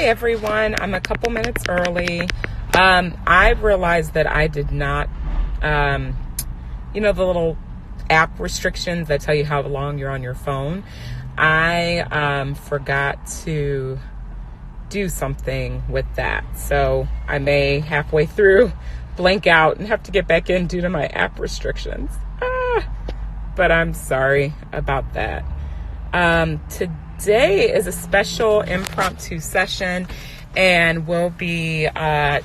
everyone. I'm a couple minutes early. I realized that I did not, the little app restrictions that tell you how long you're on your phone. I forgot to do something with that. So I may halfway through blank out and have to get back in due to my app restrictions. But I'm sorry about that. Today is a special impromptu session, and we'll be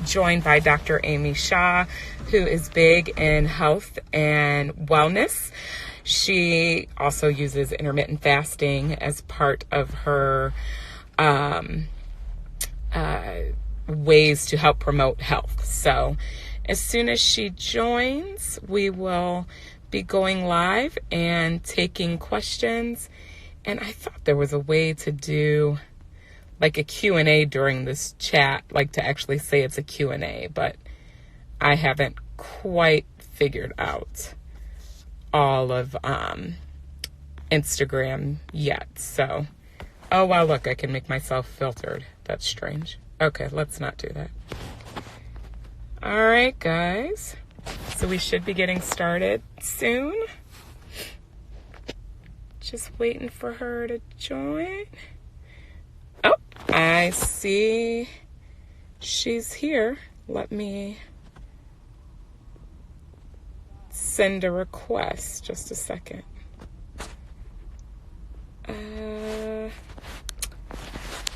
joined by Dr. Amy Shah, who is big in health and wellness. She also uses intermittent fasting as part of her ways to help promote health. So as soon as she joins, we will be going live and taking questions. And I thought there was a way to do like a Q&A during this chat, like to actually say it's a Q&A, but I haven't quite figured out all of Instagram yet. So, oh wow, look, I can make myself filtered. That's strange. Okay, let's not do that. All right, guys. So we should be getting started soon. Just waiting for her to join. Oh, I see she's here. Let me send a request. Just a second.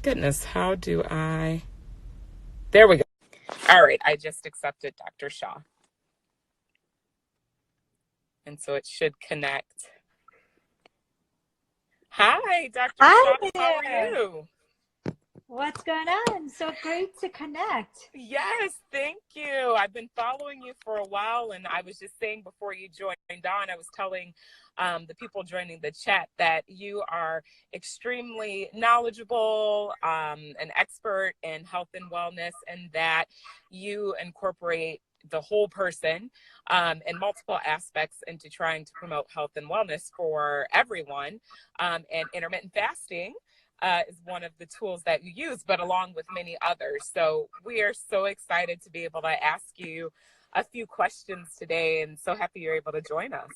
Goodness, how do I? There we go. All right, I just accepted Dr. Shah. And so it should connect. Hi, Dr. Hi Shah, there. how are you? What's going on? So great to connect. Yes, thank you. I've been following you for a while, and I was just saying before you joined on, I was telling the people joining the chat that you are extremely knowledgeable, an expert in health and wellness, and that you incorporate the whole person and multiple aspects into trying to promote health and wellness for everyone. And intermittent fasting is one of the tools that you use, but along with many others. So we are so excited to be able to ask you a few questions today, and so happy you're able to join us.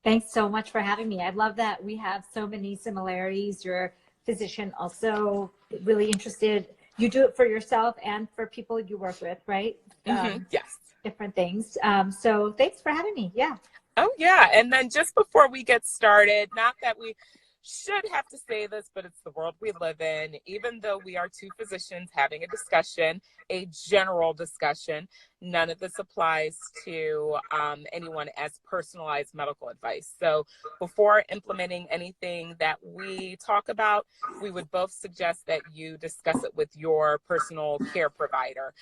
Thanks so much for having me. I love that we have so many similarities. You're a physician, also really interested. You do it for yourself and for people you work with, right? Yes. Different things. So thanks for having me. Yeah. Oh, yeah. And then just before we get started, not that we should have to say this, but it's the world we live in. Even though we are two physicians having a discussion, a general discussion, none of this applies to anyone as personalized medical advice. So before implementing anything that we talk about, we would both suggest that you discuss it with your personal care provider,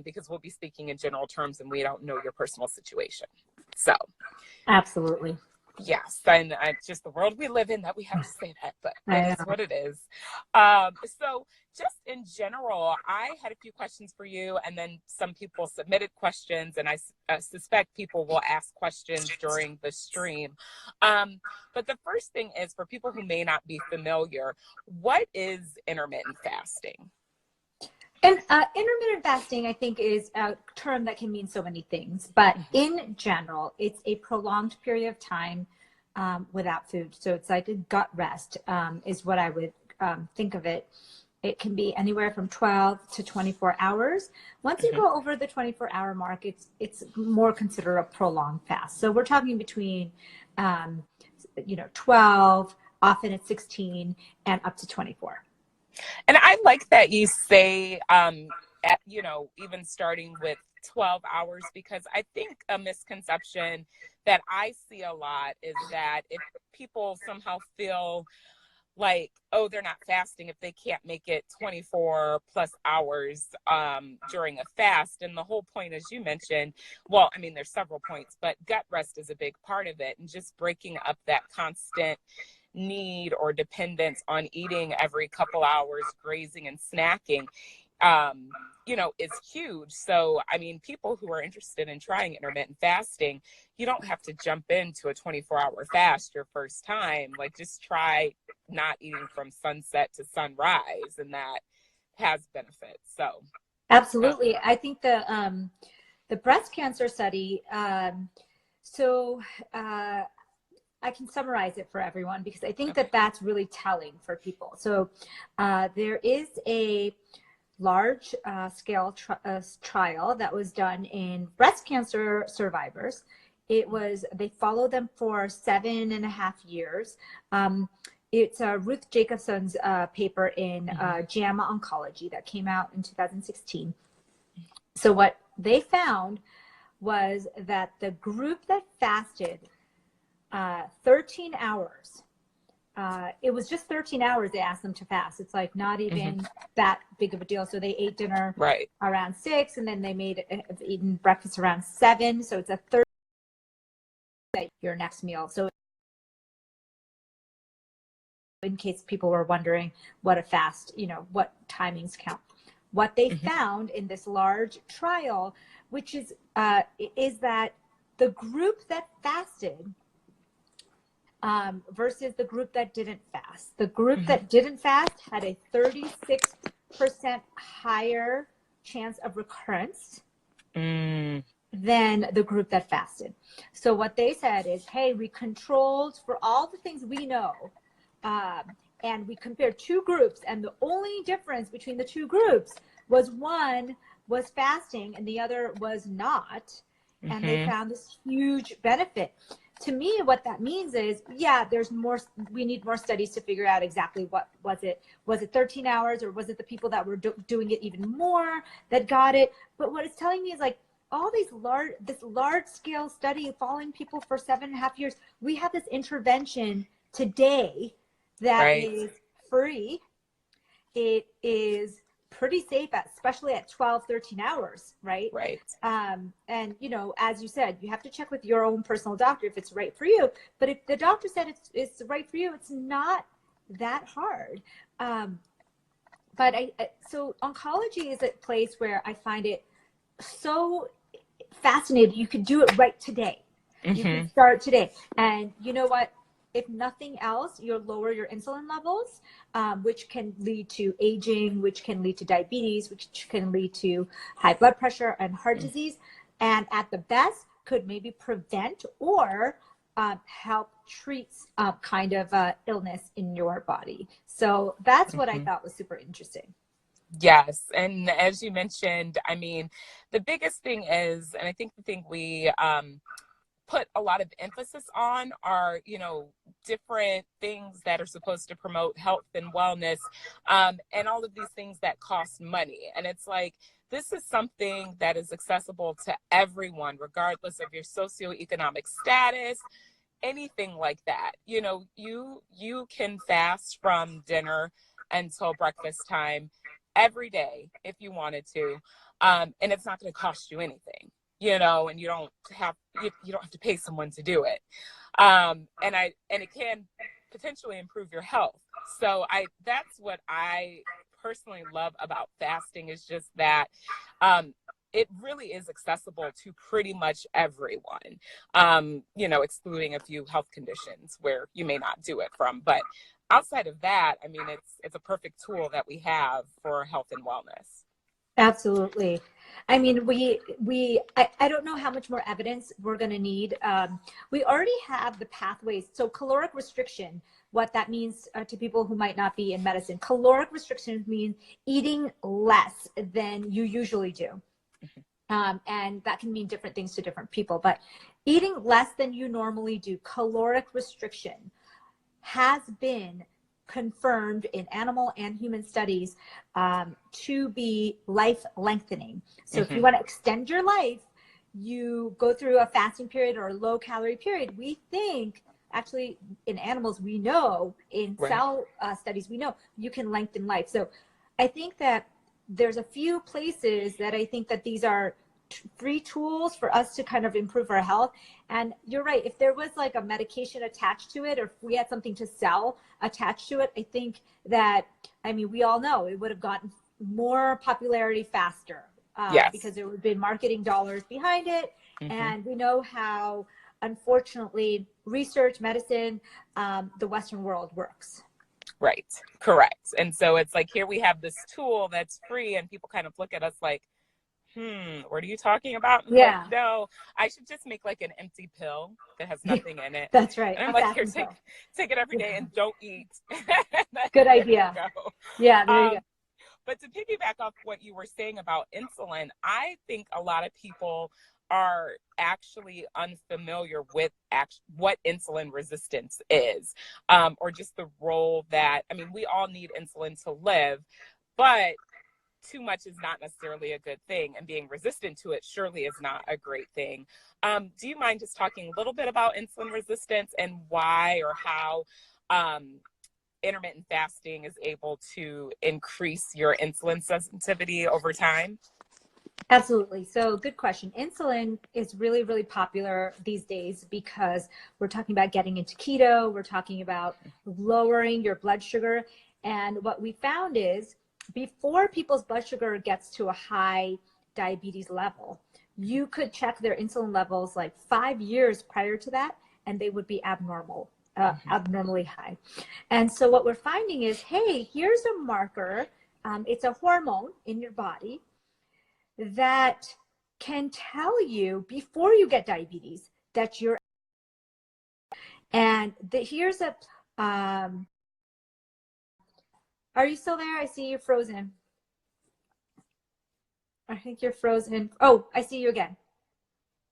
because we'll be speaking in general terms and we don't know your personal situation. So Absolutely. yes, and just the world we live in that we have to say that, but it is what it is. So just in general, I had a few questions for you, and then some people submitted questions, and I suspect people will ask questions during the stream. But the first thing is, for people who may not be familiar, what is intermittent fasting? And intermittent fasting, I think, is a term that can mean so many things. But in general, it's a prolonged period of time without food. So it's like a gut rest is what I would think of it. It can be anywhere from 12 to 24 hours. Once you go over the 24-hour mark, it's more considered a prolonged fast. So we're talking between 12, often it's 16, and up to 24. And I like that you say, even starting with 12 hours, because I think a misconception that I see a lot is that if people somehow feel like, oh, they're not fasting if they can't make it 24 plus hours during a fast. And the whole point, as you mentioned, well, I mean, there's several points, but gut rest is a big part of it. And just breaking up that constant need or dependence on eating every couple hours, grazing and snacking, is huge. So, I mean, people who are interested in trying intermittent fasting, you don't have to jump into a 24-hour fast your first time. Like, just try not eating from sunset to sunrise, and that has benefits. So absolutely. I think the breast cancer study, so I can summarize it for everyone because I think that that's really telling for people. So there is a large scale trial that was done in breast cancer survivors. They followed them for 7.5 years. It's Ruth Jacobson's paper in JAMA Oncology that came out in 2016. So what they found was that the group that fasted 13 hours, it was just 13 hours they asked them to fast. It's like not even that big of a deal. So they ate dinner around 6, and then they eaten breakfast around 7. So it's a third your next meal. So in case people were wondering what a fast, what timings count. What they found in this large trial, which is that the group that fasted versus the group that didn't fast. The group that didn't fast had a 36% higher chance of recurrence than the group that fasted. So what they said is, hey, we controlled for all the things we know, and we compared two groups, and the only difference between the two groups was one was fasting and the other was not, and they found this huge benefit. To me, what that means is, there's more. We need more studies to figure out exactly what was it. Was it 13 hours, or was it the people that were doing it even more that got it? But what it's telling me is like all this large scale study following people for 7.5 years. We have this intervention today that is free. It is pretty safe, especially at 12, 13 hours, right? And, as you said, you have to check with your own personal doctor if it's right for you. But if the doctor said it's right for you, it's not that hard. So oncology is a place where I find it so fascinating. You could do it right today. You can start today. And you know what? If nothing else, you'll lower your insulin levels, which can lead to aging, which can lead to diabetes, which can lead to high blood pressure and heart disease. And at the best, could maybe prevent or help treat kind of illness in your body. So that's what I thought was super interesting. Yes. And as you mentioned, I mean, the biggest thing is, and I think the thing we put a lot of emphasis on are, different things that are supposed to promote health and wellness, and all of these things that cost money. And it's like, this is something that is accessible to everyone, regardless of your socioeconomic status, anything like that. You can fast from dinner until breakfast time every day if you wanted to, and it's not going to cost you anything. And you don't have to pay someone to do it. And it can potentially improve your health. So that's what I personally love about fasting, is just that it really is accessible to pretty much everyone, excluding a few health conditions where you may not do it from. But outside of that, I mean, it's a perfect tool that we have for health and wellness. Absolutely. I mean, I don't know how much more evidence we're going to need. We already have the pathways. So caloric restriction, what that means to people who might not be in medicine. Caloric restriction means eating less than you usually do. And that can mean different things to different people. But eating less than you normally do, caloric restriction, has been confirmed in animal and human studies to be life lengthening. So if you want to extend your life, you go through a fasting period or a low calorie period. We think, actually in animals, we know, in cell studies, we know you can lengthen life. So I think that there's a few places that I think that these are free tools for us to kind of improve our health. And you're right, if there was like a medication attached to it, or if we had something to sell attached to it, I think that, I mean, we all know it would have gotten more popularity faster, because there would have been marketing dollars behind it. And we know how, unfortunately, research, medicine, the Western world works. Right. Correct. And so it's like, here we have this tool that's free, and people kind of look at us like, what are you talking about? And Yeah. like, no, I should just make like an empty pill that has nothing in it. That's right. And I'm like, here, take it every day and don't eat. Good idea. Yeah, there you go. But to piggyback off what you were saying about insulin, I think a lot of people are actually unfamiliar with what insulin resistance is, or just the role that, I mean, we all need insulin to live, but too much is not necessarily a good thing, and being resistant to it surely is not a great thing. Do you mind just talking a little bit about insulin resistance and why or how intermittent fasting is able to increase your insulin sensitivity over time? Absolutely. So good question. Insulin is really, really popular these days because we're talking about getting into keto. We're talking about lowering your blood sugar. And what we found is before people's blood sugar gets to a high diabetes level, you could check their insulin levels like 5 years prior to that, and they would be abnormally high. And so what we're finding is, hey, here's a marker. It's a hormone in your body that can tell you before you get diabetes that you're, and here's a, are you still there? I see you frozen. I think you're frozen. Oh, I see you again.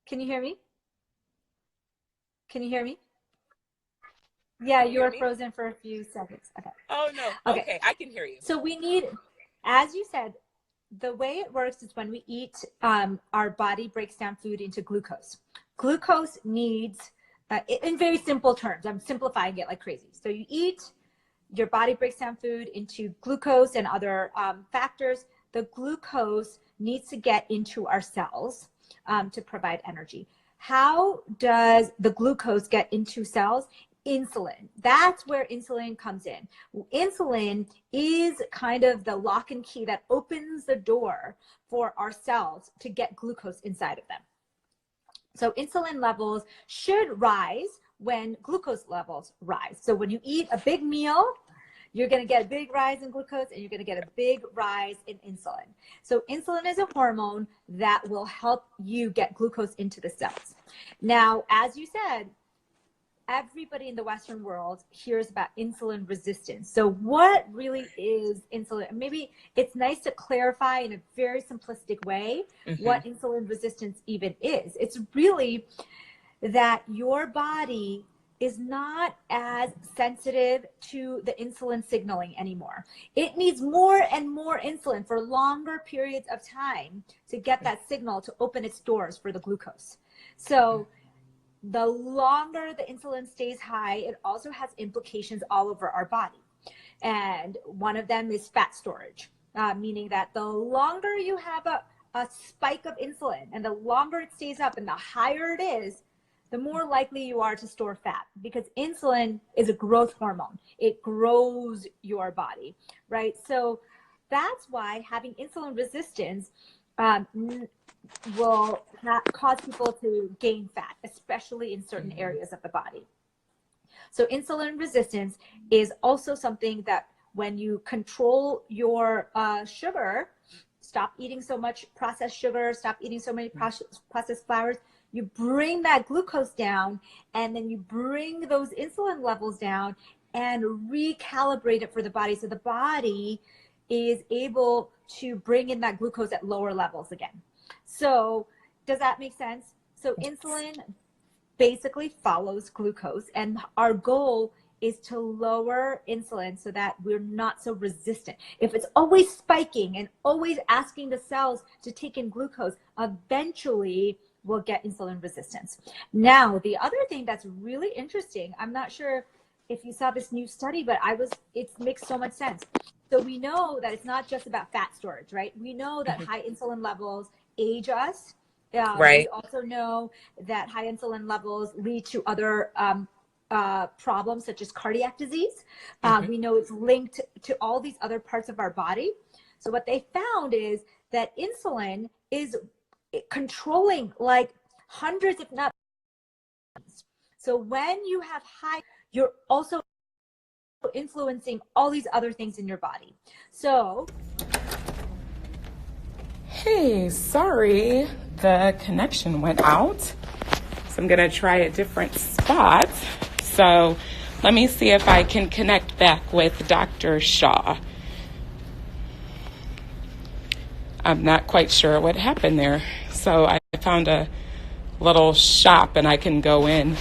Can you hear me? Can you hear me? Yeah, you were frozen for a few seconds. Okay. Oh, no. Okay, I can hear you. So we need, as you said, the way it works is when we eat, our body breaks down food into glucose. Glucose needs, in very simple terms, I'm simplifying it like crazy. So you eat, your body breaks down food into glucose and other factors. The glucose needs to get into our cells to provide energy. How does the glucose get into cells? Insulin. That's where insulin comes in. Insulin is kind of the lock and key that opens the door for our cells to get glucose inside of them. So insulin levels should rise when glucose levels rise. So when you eat a big meal, you're going to get a big rise in glucose and you're going to get a big rise in insulin. So insulin is a hormone that will help you get glucose into the cells. Now, as you said, everybody in the Western world hears about insulin resistance. So what really is insulin? Maybe it's nice to clarify in a very simplistic way what insulin resistance even is. It's really that your body is not as sensitive to the insulin signaling anymore. It needs more and more insulin for longer periods of time to get that signal to open its doors for the glucose. So the longer the insulin stays high, it also has implications all over our body. And one of them is fat storage, meaning that the longer you have a spike of insulin and the longer it stays up and the higher it is, the more likely you are to store fat, because insulin is a growth hormone. It grows your body, right? So that's why having insulin resistance will cause people to gain fat, especially in certain areas of the body. So insulin resistance is also something that when you control your sugar, stop eating so much processed sugar, stop eating so many processed flours, you bring that glucose down, and then you bring those insulin levels down and recalibrate it for the body. So the body is able to bring in that glucose at lower levels again. So does that make sense? So insulin basically follows glucose, and our goal is to lower insulin so that we're not so resistant. If it's always spiking and always asking the cells to take in glucose, eventually we'll get insulin resistance. Now, the other thing that's really interesting, I'm not sure if you saw this new study, but it makes so much sense. So we know that it's not just about fat storage, right? We know that high insulin levels age us. Right. We also know that high insulin levels lead to other problems such as cardiac disease. We know it's linked to all these other parts of our body. So what they found is that insulin is controlling like hundreds, if not. So when you have high, you're also influencing all these other things in your body. So, hey, sorry, the connection went out. So I'm going to try a different spot. So let me see if I can connect back with Dr. Shah. I'm not quite sure what happened there. So I found a little shop and I can go in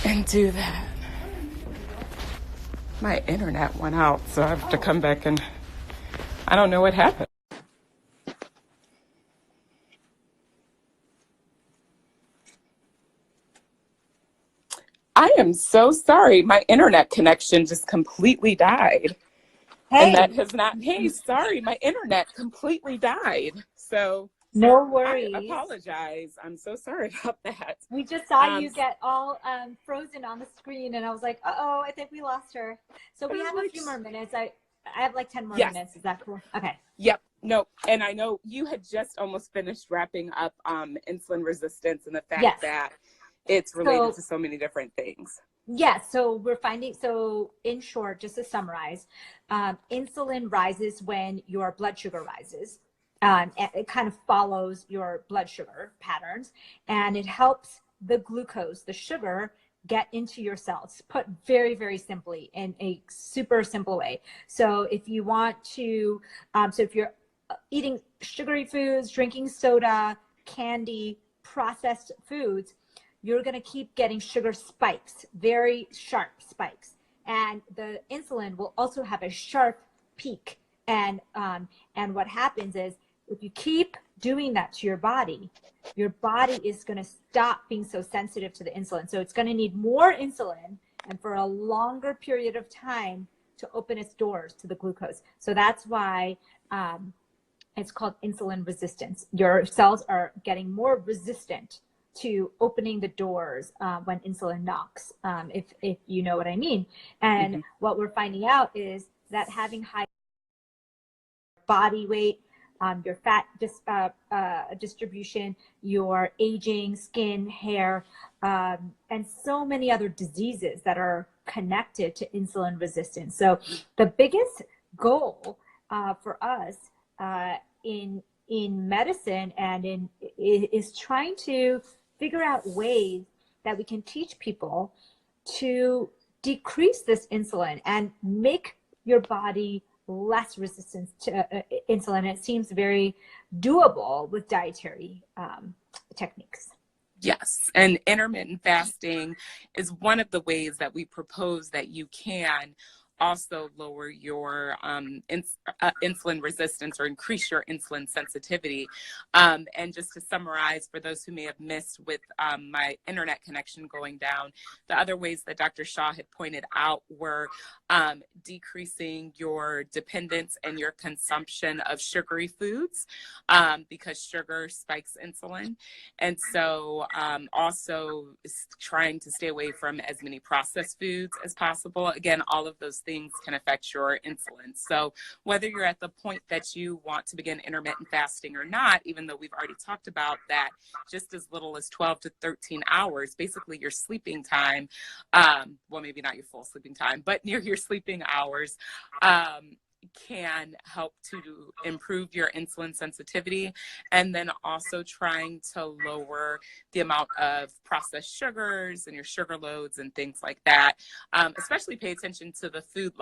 and do that. My internet went out, so I have to come back and I don't know what happened. I am so sorry. My internet connection just completely died. hey, And that has not, hey, sorry, my internet completely died. So no worries. I apologize. I'm so sorry about that. We just saw you get all frozen on the screen, and I was like, uh-oh, I think we lost her. So we have a few more minutes. I have like 10 more minutes. Is that cool? Okay. Yep. No. And I know you had just almost finished wrapping up insulin resistance and the fact that it's related to so many different things. Yes. So we're finding, so in short, just to summarize, insulin rises when your blood sugar rises. It kind of follows your blood sugar patterns, and it helps the glucose, the sugar, get into your cells, put very, very simply in a super simple way. So if you want to, so if you're eating sugary foods, drinking soda, candy, processed foods, you're going to keep getting sugar spikes, very sharp spikes. And the insulin will also have a sharp peak. And what happens is, if you keep doing that to your body is going to stop being so sensitive to the insulin. So it's going to need more insulin and for a longer period of time to open its doors to the glucose. So that's why it's called insulin resistance. Your cells are getting more resistant to opening the doors when insulin knocks, if you know what I mean. And what we're finding out is that having high body weight, your fat distribution, your aging, skin, hair, and so many other diseases that are connected to insulin resistance. So the biggest goal for us in medicine and is trying to figure out ways that we can teach people to decrease this insulin and make your body less resistant to insulin. It seems very doable with dietary techniques. Yes, and intermittent fasting is one of the ways that we propose that you can also lower your insulin resistance or increase your insulin sensitivity. And just to summarize, for those who may have missed with my internet connection going down, the other ways that Dr. Shah had pointed out were decreasing your dependence and your consumption of sugary foods because sugar spikes insulin. And so also trying to stay away from as many processed foods as possible. Again, all of those things can affect your insulin. So whether you're at the point that you want to begin intermittent fasting or not, even though we've already talked about that, just as little as 12 to 13 hours, basically your sleeping time, well, maybe not your full sleeping time, but near your sleeping hours, can help to improve your insulin sensitivity, and then also trying to lower the amount of processed sugars and your sugar loads and things like that. Especially pay attention to the food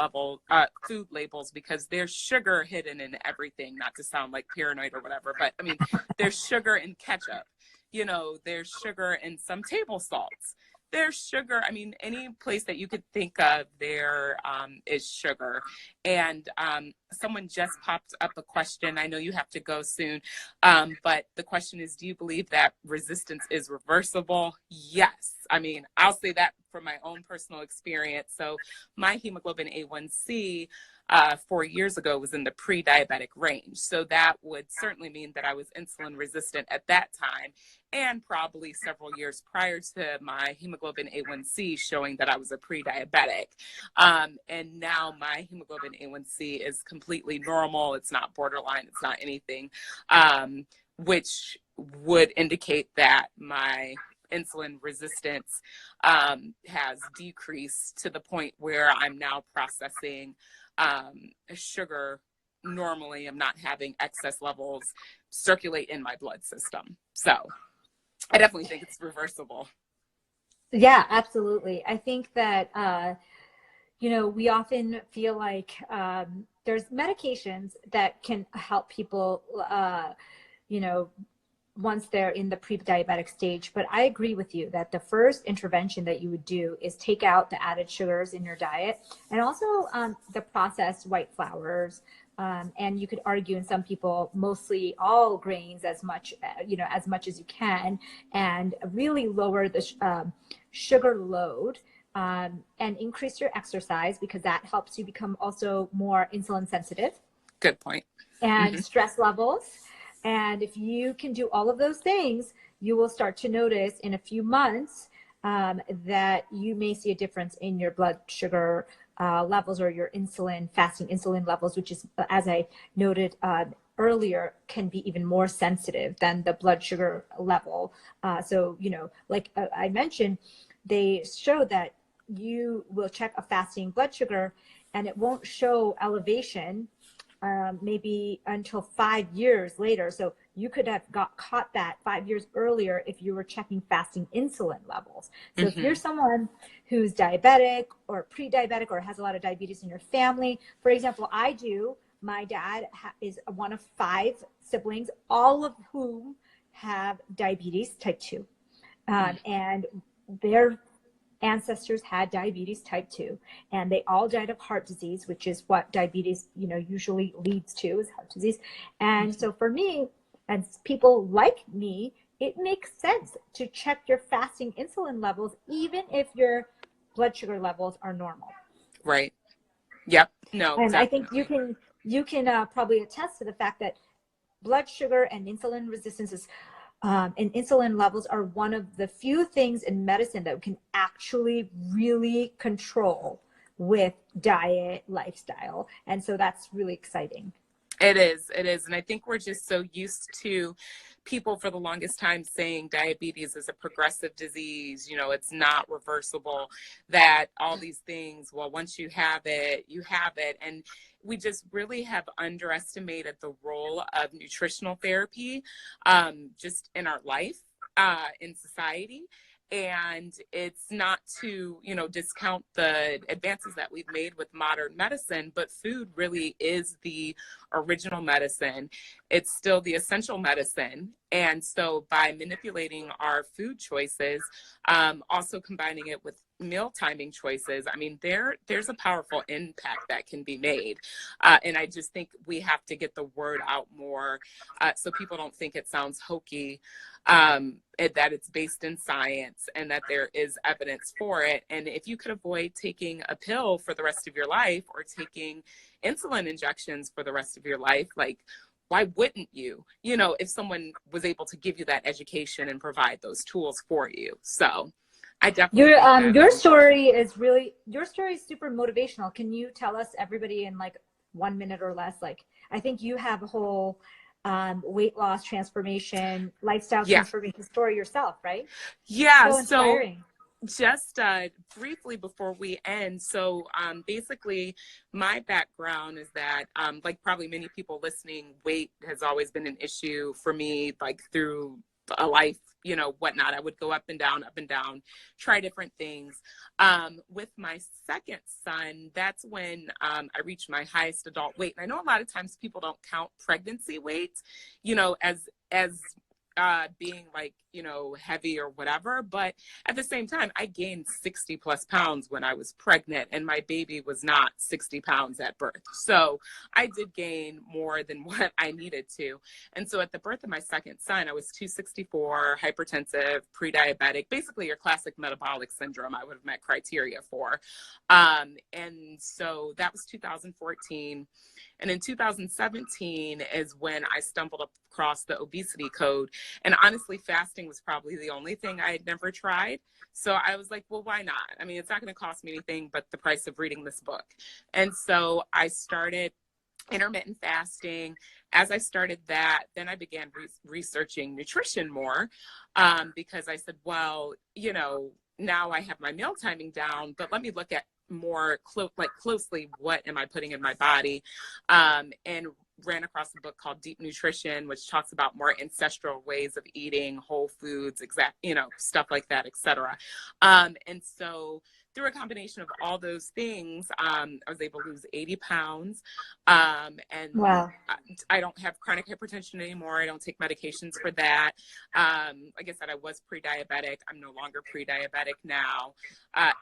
labels, because there's sugar hidden in everything, not to sound like paranoid or whatever, but I mean, there's sugar in ketchup, you know, there's sugar in some table salts. There's sugar. I mean, any place that you could think of, there is sugar. And someone just popped up a question. I know you have to go soon, but the question is, do you believe that resistance is reversible? Yes. I mean, I'll say that from my own personal experience. So my hemoglobin A1C 4 years ago was in the pre-diabetic range. So that would certainly mean that I was insulin resistant at that time, and probably several years prior to my hemoglobin A1C showing that I was a pre-diabetic. And now my hemoglobin A1C is completely normal. It's not borderline. It's not anything, which would indicate that my insulin resistance has decreased to the point where I'm now processing sugar normally. I'm not having excess levels circulate in my blood system. So I definitely think it's reversible. Yeah, absolutely. I think that, we often feel like there's medications that can help people, once they're in the pre-diabetic stage. But I agree with you that the first intervention that you would do is take out the added sugars in your diet, and also the processed white flours. And you could argue, in some people, mostly all grains as much as you can, and really lower the sugar load, and increase your exercise, because that helps you become also more insulin sensitive. Good point. And stress levels. And if you can do all of those things, you will start to notice in a few months that you may see a difference in your blood sugar levels, or your fasting insulin levels, which is, as I noted earlier, can be even more sensitive than the blood sugar level. So, like I mentioned, they show that you will check a fasting blood sugar and it won't show elevation maybe until 5 years later. So you could have caught that 5 years earlier if you were checking fasting insulin levels. So if you're someone who's diabetic or pre-diabetic or has a lot of diabetes in your family, for example, I do. My dad is one of 5 siblings, all of whom have diabetes type 2. And their ancestors had diabetes type 2, and they all died of heart disease, which is what diabetes, usually leads to, is heart disease. And so for me, and people like me, it makes sense to check your fasting insulin levels, even if your blood sugar levels are normal. Right. Yep. No, and definitely. I think you can probably attest to the fact that blood sugar and insulin resistance is and insulin levels are one of the few things in medicine that we can actually really control with diet, lifestyle. And so that's really exciting. It is. And I think we're just so used to people for the longest time saying diabetes is a progressive disease, it's not reversible, that all these things, well, once you have it, you have it. And we just really have underestimated the role of nutritional therapy just in our life, in society. And it's not to, discount the advances that we've made with modern medicine, but food really is the original medicine. It's still the essential medicine. And so by manipulating our food choices, also combining it with meal timing choices, I mean, there's a powerful impact that can be made. And I just think we have to get the word out more so people don't think it sounds hokey, that it's based in science and that there is evidence for it. And if you could avoid taking a pill for the rest of your life or taking insulin injections for the rest of your life, like, why wouldn't you? If someone was able to give you that education and provide those tools for you. So I definitely your story is super motivational. Can you tell us, everybody, in like 1 minute or less? Like, I think you have a whole weight loss transformation, lifestyle transformation story yourself, right? Yeah. So inspiring. Just briefly before we end, so basically my background is that like probably many people listening, weight has always been an issue for me, like through a life, whatnot. I would go up and down, try different things. With my second son, that's when I reached my highest adult weight. And I know a lot of times people don't count pregnancy weight, as being like, heavy or whatever. But at the same time, I gained 60 plus pounds when I was pregnant, and my baby was not 60 pounds at birth. So I did gain more than what I needed to. And so at the birth of my second son, I was 264, hypertensive, pre-diabetic, basically your classic metabolic syndrome I would have met criteria for. And so that was 2014. And in 2017 is when I stumbled across the obesity code. And honestly, fasting was probably the only thing I had never tried. So I was like, well, why not? I mean, it's not going to cost me anything but the price of reading this book. And so I started intermittent fasting. As I started that, then I began researching nutrition more, because I said, well, now I have my meal timing down, but let me look at more closely, what am I putting in my body? And ran across a book called Deep Nutrition, which talks about more ancestral ways of eating, whole foods, stuff like that, etc. And so through a combination of all those things, I was able to lose 80 pounds. And Wow. I don't have chronic hypertension anymore. I don't take medications for that. Like I said, I was pre-diabetic. I'm no longer pre-diabetic now.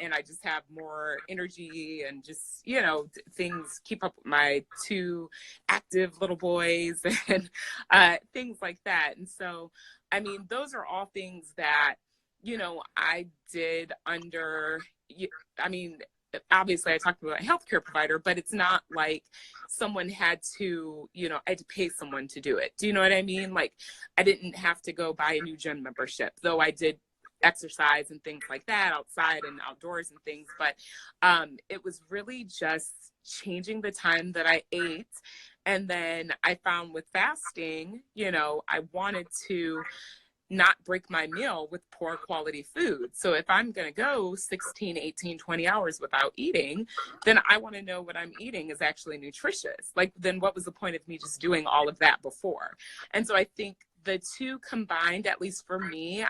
And I just have more energy and just, things, keep up with my 2 active little boys and things like that. And so, I mean, those are all things that, I did under, obviously I talked about a healthcare provider, but it's not like someone had to, I had to pay someone to do it. Do you know what I mean? Like, I didn't have to go buy a new gym membership, though I did exercise and things like that outside and outdoors and things. But it was really just changing the time that I ate. And then I found with fasting, I wanted to not break my meal with poor quality food. So if I'm going to go 16, 18, 20 hours without eating, then I want to know what I'm eating is actually nutritious. Like, then what was the point of me just doing all of that before? And so I think the two combined, at least for me,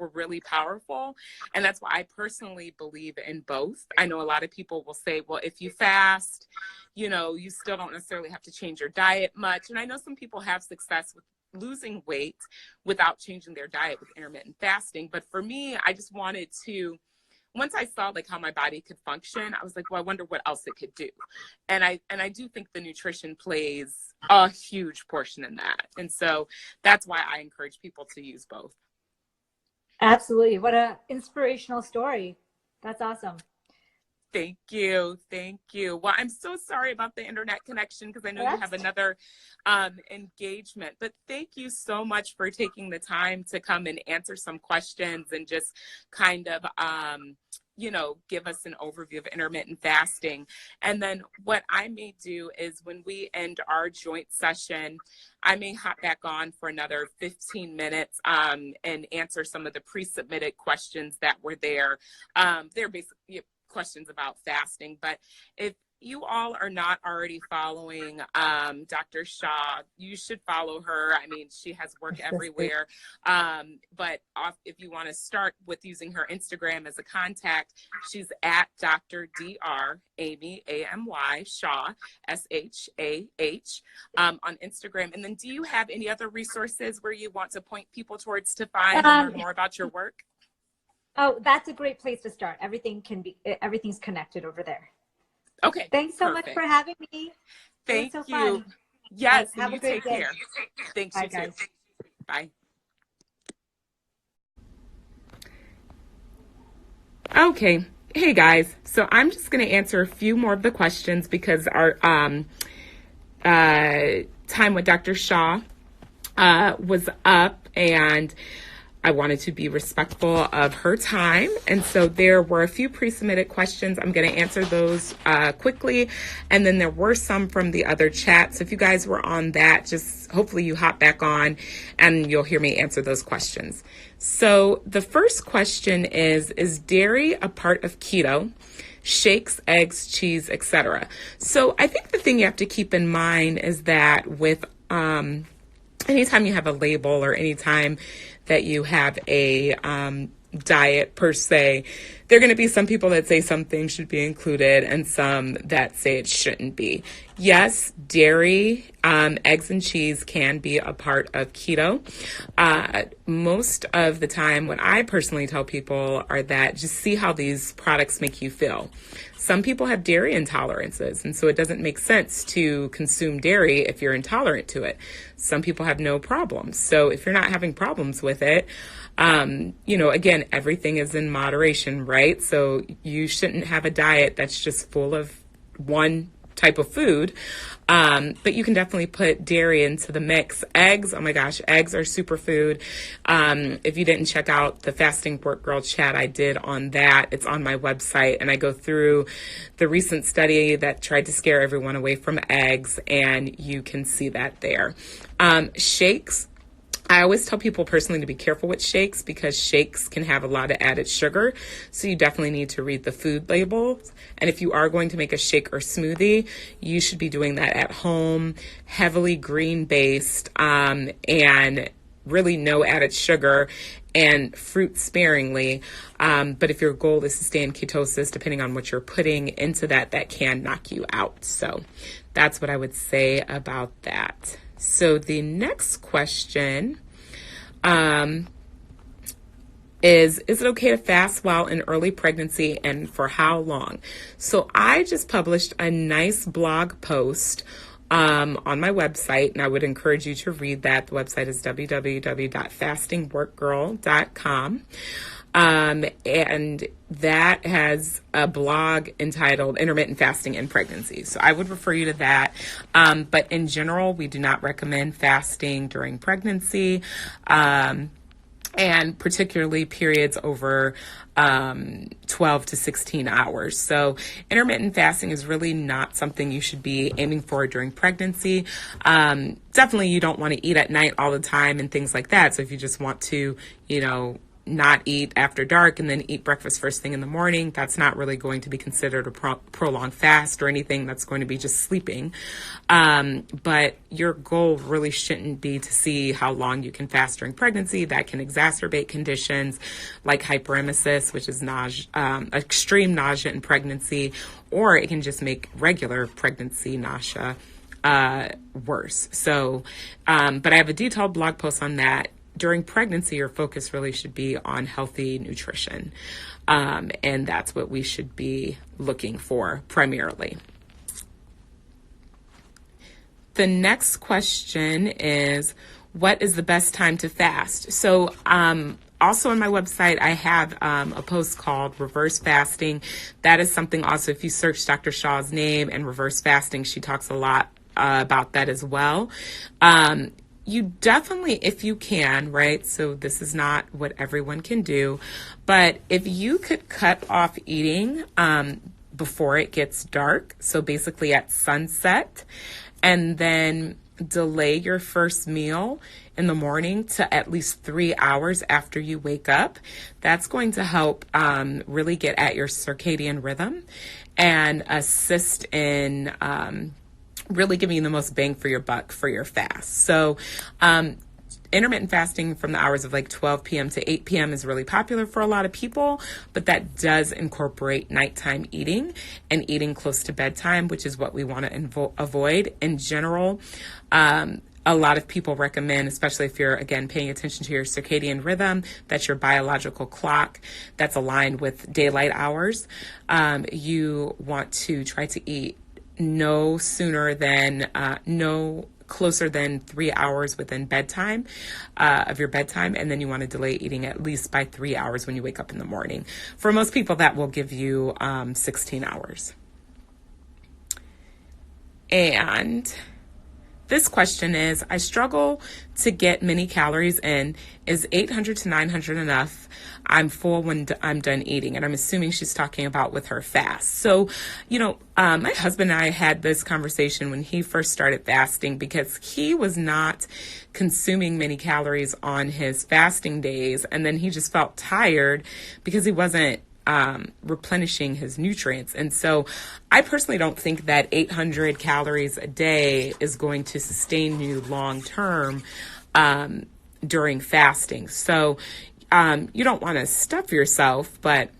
were really powerful. And that's why I personally believe in both. I know a lot of people will say, well, if you fast, you still don't necessarily have to change your diet much. And I know some people have success with losing weight without changing their diet with intermittent fasting. But for me, I just wanted to, once I saw like how my body could function, I was like, well, I wonder what else it could do. And I do think the nutrition plays a huge portion in that. And so that's why I encourage people to use both. Absolutely. What an inspirational story. That's awesome. Thank you. Thank you. Well, I'm so sorry about the internet connection because I know you have another engagement, but thank you so much for taking the time to come and answer some questions and just kind of, give us an overview of intermittent fasting. And then what I may do is when we end our joint session, I may hop back on for another 15 minutes and answer some of the pre-submitted questions that were there. They're basically questions about fasting, but if you all are not already following Dr. Shah, you should follow her. I mean, she has work everywhere. But if you want to start with using her Instagram as a contact, she's at Dr. Dr. Amy, A-M-Y, Shah, S-H-A-H, on Instagram. And then do you have any other resources where you want to point people towards to find and learn more about your work? Oh, that's a great place to start. Everything's connected over there. Okay. Thanks so much for having me. Thank you. Fun. Yes. Have a great day. Care. Thanks. Bye, you guys. too. Bye. Okay. Hey guys. So I'm just going to answer a few more of the questions because our time with Dr. Shah was up, and I wanted to be respectful of her time. And so there were a few pre-submitted questions. I'm going to answer those quickly. And then there were some from the other chat. So if you guys were on that, just hopefully you hop back on and you'll hear me answer those questions. So the first question is dairy a part of keto? Shakes, eggs, cheese, etc. So I think the thing you have to keep in mind is that with anytime you have a label or anytime that you have a diet per se, there are going to be some people that say some things should be included and some that say it shouldn't be. Yes, dairy, eggs and cheese can be a part of keto. Most of the time, what I personally tell people are that just see how these products make you feel. Some people have dairy intolerances, and so it doesn't make sense to consume dairy if you're intolerant to it. Some people have no problems. So if you're not having problems with it, again, everything is in moderation, right? So you shouldn't have a diet that's just full of one type of food. But you can definitely put dairy into the mix. Eggs, oh my gosh, eggs are superfood. If you didn't check out the Fasting Work Girl chat I did on that, it's on my website, and I go through the recent study that tried to scare everyone away from eggs, and you can see that there. Shakes. I always tell people personally to be careful with shakes because shakes can have a lot of added sugar. So you definitely need to read the food labels. And if you are going to make a shake or smoothie, you should be doing that at home, heavily green based, and really no added sugar and fruit sparingly. But if your goal is to stay in ketosis, depending on what you're putting into that, that can knock you out. So that's what I would say about that. So the next question is it okay to fast while in early pregnancy and for how long? So I just published a nice blog post on my website, and I would encourage you to read that. The website is www.fastingworkgirl.com. And that has a blog entitled Intermittent Fasting in Pregnancy. So I would refer you to that. But in general, we do not recommend fasting during pregnancy, and particularly periods over 12 to 16 hours. So intermittent fasting is really not something you should be aiming for during pregnancy. Definitely you don't want to eat at night all the time and things like that. So if you just want to, not eat after dark and then eat breakfast first thing in the morning, that's not really going to be considered a prolonged fast or anything. That's going to be just sleeping. But your goal really shouldn't be to see how long you can fast during pregnancy. That can exacerbate conditions like hyperemesis, which is extreme nausea in pregnancy, or it can just make regular pregnancy nausea worse. So, but I have a detailed blog post on that. During pregnancy, your focus really should be on healthy nutrition. And that's what we should be looking for primarily. The next question is, what is the best time to fast? So, also on my website, I have a post called Reverse Fasting. That is something also, if you search Dr. Shah's name and reverse fasting, she talks a lot about that as well. You definitely, if you can, right? So this is not what everyone can do, but if you could cut off eating before it gets dark, so basically at sunset, and then delay your first meal in the morning to at least 3 hours after you wake up, that's going to help really get at your circadian rhythm and assist in really giving you the most bang for your buck for your fast. So intermittent fasting from the hours of like 12 p.m. to 8 p.m. is really popular for a lot of people, but that does incorporate nighttime eating and eating close to bedtime, which is what we want to avoid. In general, a lot of people recommend, especially if you're, again, paying attention to your circadian rhythm, that's your biological clock that's aligned with daylight hours. You want to try to eat no closer than 3 hours within bedtime of your bedtime, and then you want to delay eating at least by 3 hours when you wake up in the morning. For most people, that will give you 16 hours. And this question is, I struggle to get many calories in. Is 800 to 900 enough? I'm full when I'm done eating. And I'm assuming she's talking about with her fast. So, my husband and I had this conversation when he first started fasting because he was not consuming many calories on his fasting days. And then he just felt tired because he wasn't replenishing his nutrients. And so I personally don't think that 800 calories a day is going to sustain you long term during fasting. So you don't want to stuff yourself, but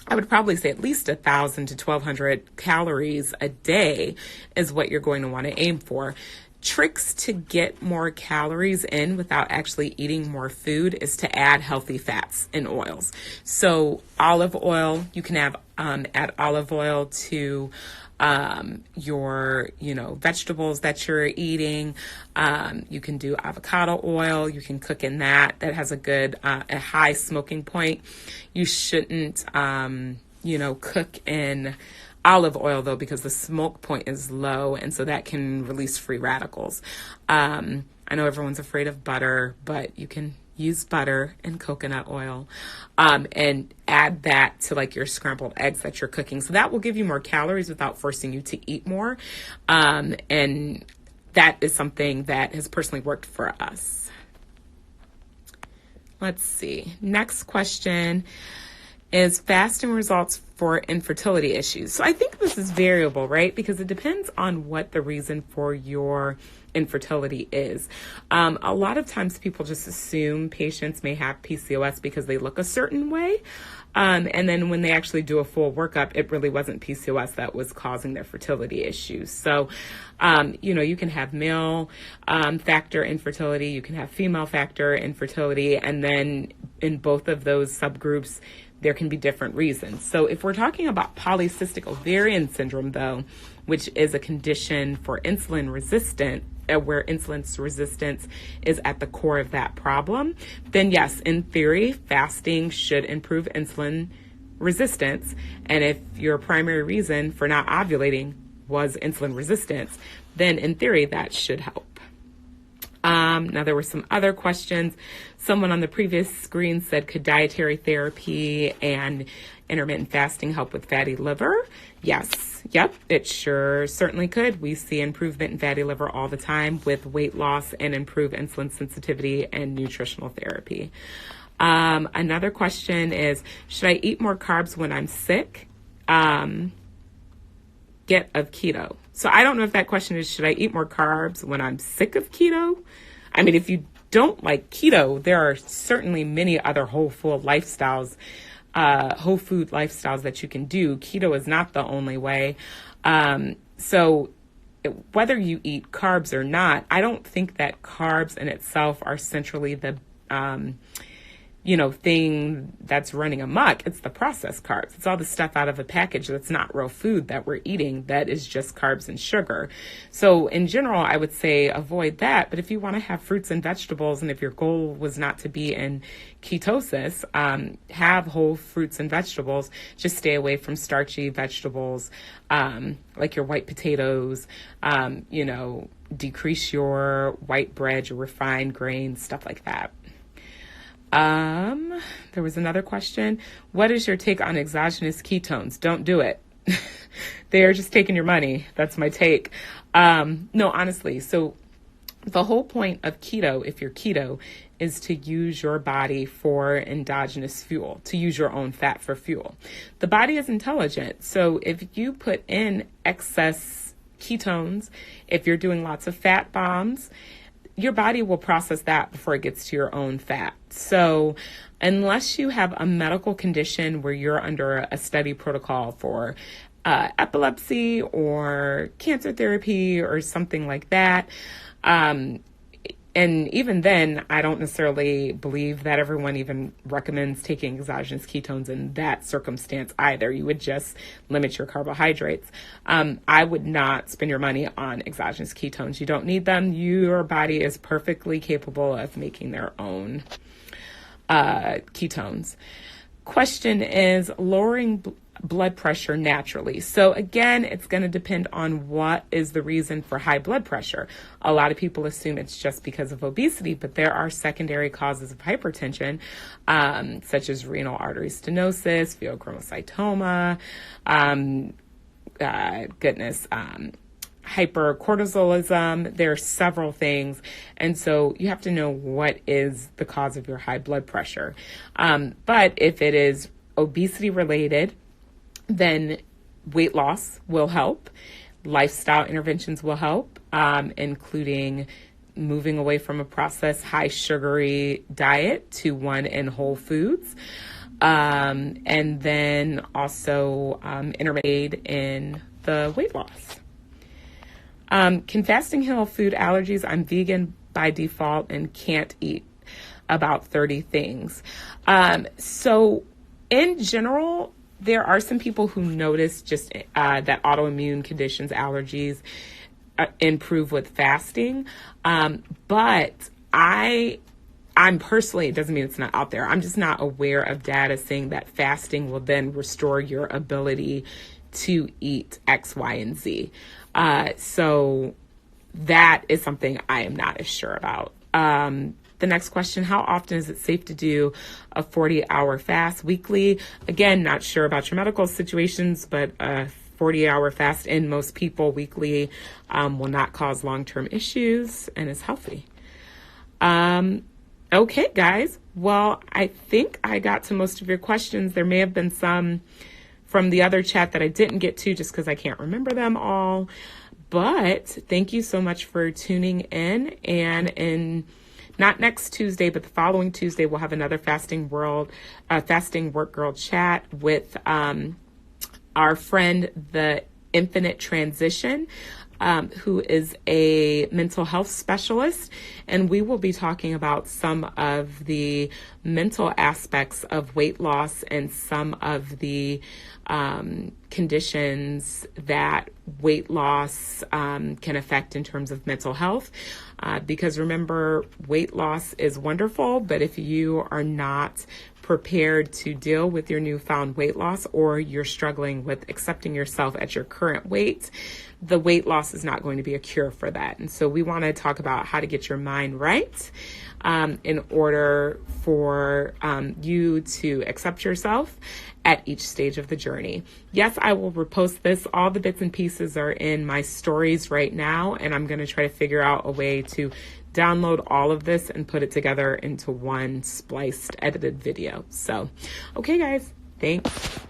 I would probably say at least 1,000 to 1,200 calories a day is what you're going to want to aim for. Tricks to get more calories in without actually eating more food is to add healthy fats and oils. So olive oil, you can add olive oil to your, vegetables that you're eating. You can do avocado oil. You can cook in that. That has a good, a high smoking point. You shouldn't, cook in olive oil though, because the smoke point is low, and so that can release free radicals. I know everyone's afraid of butter, but you can use butter and coconut oil, and add that to like your scrambled eggs that you're cooking. So that will give you more calories without forcing you to eat more. And that is something that has personally worked for us. Let's see. Next question is fasting results for infertility issues. So I think this is variable, right? Because it depends on what the reason for your infertility is. A lot of times people just assume patients may have PCOS because they look a certain way. And then when they actually do a full workup, it really wasn't PCOS that was causing their fertility issues. So, you can have male factor infertility, you can have female factor infertility, and then in both of those subgroups, there can be different reasons. So if we're talking about polycystic ovarian syndrome, though, which is a condition for insulin resistant, where insulin resistance is at the core of that problem, then yes, in theory, fasting should improve insulin resistance. And if your primary reason for not ovulating was insulin resistance, then in theory, that should help. Now, there were some other questions. Someone on the previous screen said, could dietary therapy and intermittent fasting help with fatty liver? Yes. Yep. It sure certainly could. We see improvement in fatty liver all the time with weight loss and improved insulin sensitivity and nutritional therapy. Another question is, should I eat more carbs when I'm sick? Get of keto. So I don't know if that question is, should I eat more carbs when I'm sick of keto? I mean, if you don't like keto, there are certainly many other whole food lifestyles that you can do. Keto is not the only way. So whether you eat carbs or not, I don't think that carbs in itself are centrally the thing that's running amok. It's the processed carbs. It's all the stuff out of a package that's not real food that we're eating that is just carbs and sugar. So in general, I would say avoid that. But if you want to have fruits and vegetables, and if your goal was not to be in ketosis, have whole fruits and vegetables. Just stay away from starchy vegetables, like your white potatoes, decrease your white bread, your refined grains, stuff like that. There was another question. What is your take on exogenous ketones? Don't do it. They're just taking your money. That's my take. No, honestly. So the whole point of keto, if you're keto, is to use your body for endogenous fuel, to use your own fat for fuel. The body is intelligent. So if you put in excess ketones, if you're doing lots of fat bombs, your body will process that before it gets to your own fat. So unless you have a medical condition where you're under a study protocol for epilepsy or cancer therapy or something like that, and even then, I don't necessarily believe that everyone even recommends taking exogenous ketones in that circumstance either. You would just limit your carbohydrates. I would not spend your money on exogenous ketones. You don't need them. Your body is perfectly capable of making their own ketones. Question is lowering blood pressure naturally. So again, it's going to depend on what is the reason for high blood pressure. A lot of people assume it's just because of obesity, but there are secondary causes of hypertension, such as renal artery stenosis, pheochromocytoma, hypercortisolism. There are several things. And so you have to know what is the cause of your high blood pressure. But if it is obesity related, then weight loss will help. Lifestyle interventions will help, including moving away from a processed high sugary diet to one in whole foods. And then also intermittent in the weight loss. Can fasting heal food allergies? I'm vegan by default and can't eat about 30 things. So in general, there are some people who notice just that autoimmune conditions, allergies, improve with fasting. But I'm personally, it doesn't mean it's not out there. I'm just not aware of data saying that fasting will then restore your ability to eat X, Y, and Z. So that is something I am not as sure about. The next question, how often is it safe to do a 40-hour fast weekly? Again, not sure about your medical situations, but a 40-hour fast in most people weekly will not cause long-term issues and is healthy. Okay, guys. Well, I think I got to most of your questions. There may have been some from the other chat that I didn't get to just because I can't remember them all. But thank you so much for tuning in. And not next Tuesday, but the following Tuesday, we'll have another fasting work girl chat with our friend, the Infinite Transition, who is a mental health specialist. And we will be talking about some of the mental aspects of weight loss and some of the conditions that weight loss can affect in terms of mental health. Because remember, weight loss is wonderful, but if you are not prepared to deal with your newfound weight loss, or you're struggling with accepting yourself at your current weight, the weight loss is not going to be a cure for that. And so we want to talk about how to get your mind right in order for you to accept yourself at each stage of the journey. Yes, I will repost this. All the bits and pieces are in my stories right now, and I'm going to try to figure out a way to download all of this and put it together into one spliced, edited video. So, okay, guys, thanks.